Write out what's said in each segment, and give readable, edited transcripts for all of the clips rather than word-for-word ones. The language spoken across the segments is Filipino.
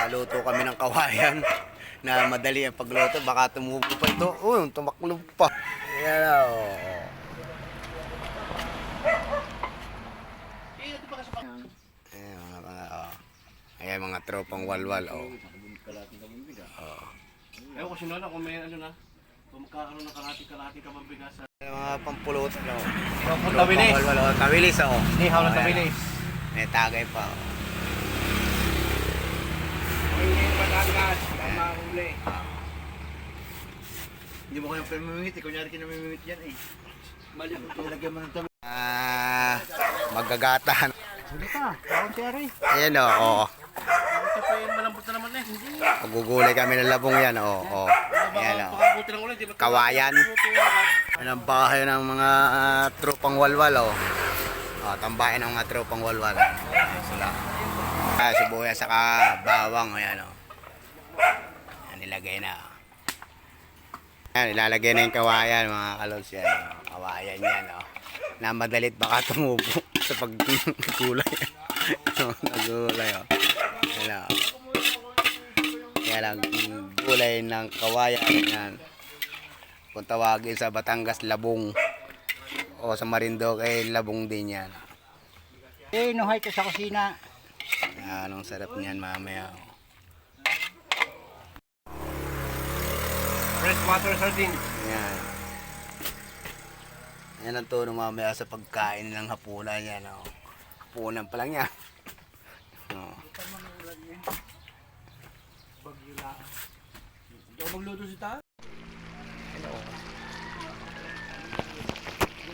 Nakaluto kami ng kawayan na madali ang pagluto. Baka tumubo pa ito. Tumaklo pa. Ayan o. Ayan mga tropang walwal. Ewan ko sinuna kung may ano na. Kung magkakaroon ng kalahati ka mabigas sa... Mga pampulutan o. Tawilis. Walwal o. Tawilis o. Ihaw ng tawilis. May tagay pa o. Hindi matagas. Tama huli. Hindi mo kayang pamimingit. Kunyari kinamimingit yan eh. Mali mo. Ilagyan mo ng tawilis. Magagatahan. Hindi pa. Kaunti ari. Ayan o. Ito pa yung malambot na naman eh. Hindi. Pagugulay kami ng labong yan o. Ayan o. Pakabuti lang ulit. Kawayan. Yan ang bahay ng mga tropang walwal o. Tambahin ng mga tropang walwal. Ayan sila. Sibuyas saka bawang. Ayan o. Ayan, nilagay na. Ayan, ilalagay na yung kawayan mga kalods yan. Kawayan yan o. Na madalit baka tumubo sa pagkulay. Nagulay o. Ayan o. Yan ang gulay ng kawayan. Yan. Kung tawagin sa Batangas, labong. O sa Marinduque, labong din yan. Nuhay ka sa kusina. Yan, ang sarap niyan mamaya. Freshwater sardines. Yan. Yan ang tono mamaya sa pagkain ng hapunan yan. O. Hapunan pa lang yan. O. Ito magluto si Ta.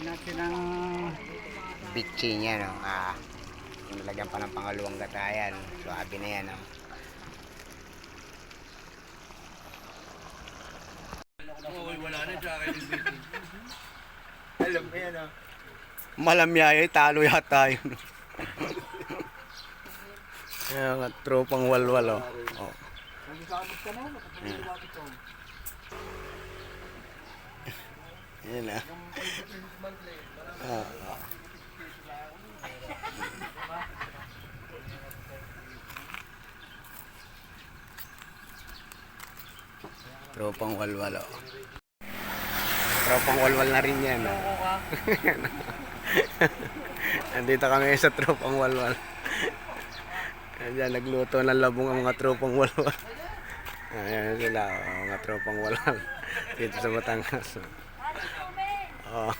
Natin ang Bitchin yan. O. Nilagyan pa ng pangalawang gatayan. Suabi na yan. O. Oo, wala na siya kayo. Alam mo yan ah. Malamyaya, talo yata yun. Yan nga, tropang walwal. O. Nagkakabot ka na, nakapagluto ko. Yan na. Tropang walwal. O. Tropang walwal na rin yan. O. Nandito kami sa tropang walwal. Ayan, nagluto ng labong ang mga tropang walwal. Ayan sila, mga tropang walwal. Dito sa Batangas. Oh.